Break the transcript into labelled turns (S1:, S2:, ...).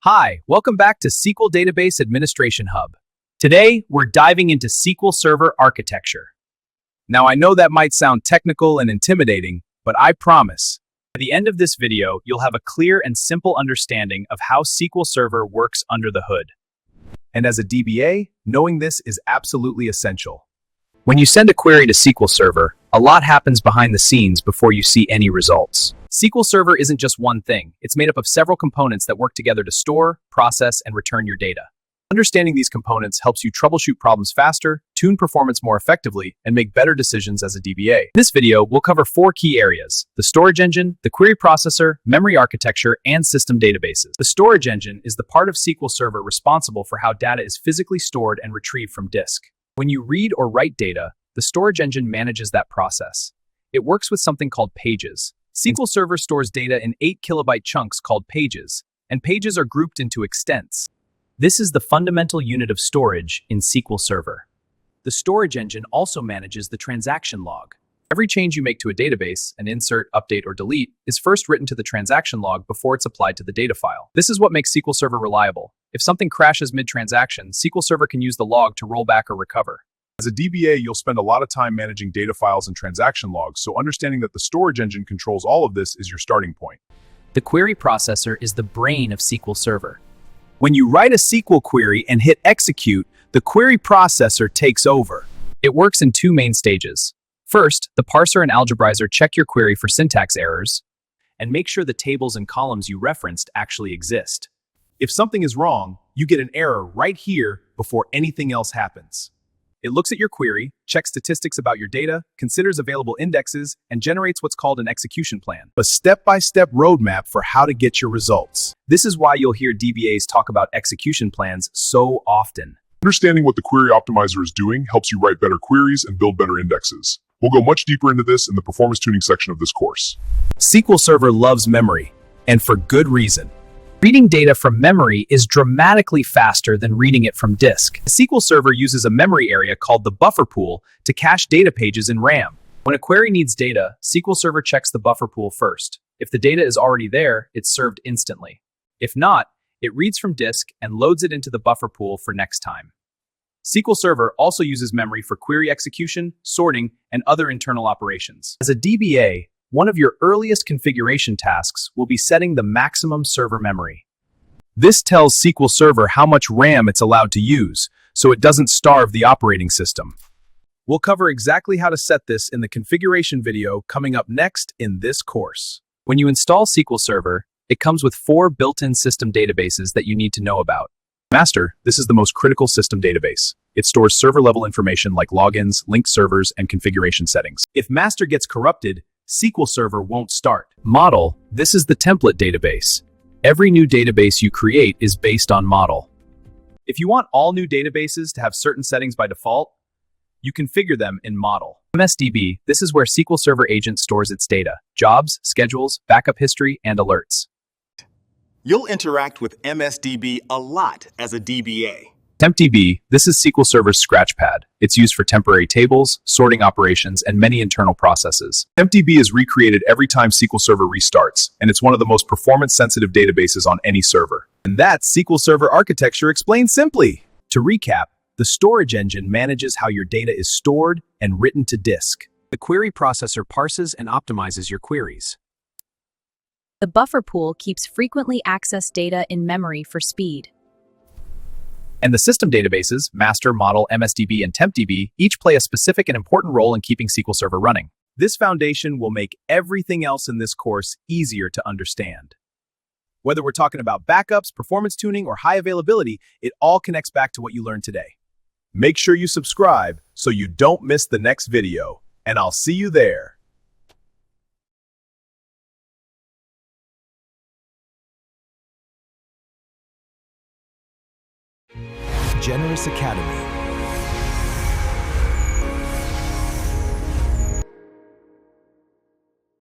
S1: Hi, welcome back to SQL Database Administration Hub. Today, we're diving into SQL Server architecture. Now, I know that might sound technical and intimidating, but I promise, at the end of this video, you'll have a clear and simple understanding of how SQL Server works under the hood. And as a DBA, knowing this is absolutely essential. When you send a query to SQL Server, a lot happens behind the scenes before you see any results. SQL Server isn't just one thing. It's made up of several components that work together to store, process, and return your data. Understanding these components helps you troubleshoot problems faster, tune performance more effectively, and make better decisions as a DBA. In this video, we'll cover 4 key areas: the storage engine, the query processor, memory architecture, and system databases. The storage engine is the part of SQL Server responsible for how data is physically stored and retrieved from disk. When you read or write data, the storage engine manages that process. It works with something called pages. SQL Server stores data in 8 kilobyte chunks called pages, and pages are grouped into extents. This is the fundamental unit of storage in SQL Server. The storage engine also manages the transaction log. Every change you make to a database, an insert, update, or delete, is first written to the transaction log before it's applied to the data file. This is what makes SQL Server reliable. If something crashes mid-transaction, SQL Server can use the log to roll back or recover.
S2: As a DBA, you'll spend a lot of time managing data files and transaction logs, so understanding that the storage engine controls all of this is your starting point.
S1: The query processor is the brain of SQL Server. When you write a SQL query and hit execute, the query processor takes over. It works in 2 main stages. First, the parser and algebraizer check your query for syntax errors and make sure the tables and columns you referenced actually exist.
S2: If something is wrong, you get an error right here before anything else happens.
S1: It looks at your query, checks statistics about your data, considers available indexes, and generates what's called an execution plan.
S2: A step-by-step roadmap for how to get your results.
S1: This is why you'll hear DBAs talk about execution plans so often.
S2: Understanding what the query optimizer is doing helps you write better queries and build better indexes. We'll go much deeper into this in the performance tuning section of this course.
S1: SQL Server loves memory, and for good reason. Reading data from memory is dramatically faster than reading it from disk. SQL Server uses a memory area called the buffer pool to cache data pages in RAM. When a query needs data, SQL Server checks the buffer pool first. If the data is already there, it's served instantly. If not, it reads from disk and loads it into the buffer pool for next time. SQL Server also uses memory for query execution, sorting, and other internal operations. As a DBA, one of your earliest configuration tasks will be setting the maximum server memory. This tells SQL Server how much RAM it's allowed to use, so it doesn't starve the operating system. We'll cover exactly how to set this in the configuration video coming up next in this course. When you install SQL Server, it comes with 4 built-in system databases that you need to know about. Master, this is the most critical system database. It stores server-level information like logins, linked servers, and configuration settings. If master gets corrupted, SQL Server won't start. Model, this is the template database. Every new database you create is based on model. If you want all new databases to have certain settings by default, you configure them in model. MSDB, this is where SQL Server Agent stores its data, jobs, schedules, backup history, and alerts.
S3: You'll interact with MSDB a lot as a DBA.
S1: TempDB, this is SQL Server's scratchpad. It's used for temporary tables, sorting operations, and many internal processes.
S2: TempDB is recreated every time SQL Server restarts, and it's one of the most performance-sensitive databases on any server.
S1: And that's SQL Server architecture explained simply. To recap, the storage engine manages how your data is stored and written to disk. The query processor parses and optimizes your queries.
S4: The buffer pool keeps frequently accessed data in memory for speed.
S1: And the system databases, master, model, MSDB, and TempDB, each play a specific and important role in keeping SQL Server running. This foundation will make everything else in this course easier to understand. Whether we're talking about backups, performance tuning, or high availability, it all connects back to what you learned today.
S2: Make sure you subscribe so you don't miss the next video, and I'll see you there.
S5: Generous Academy.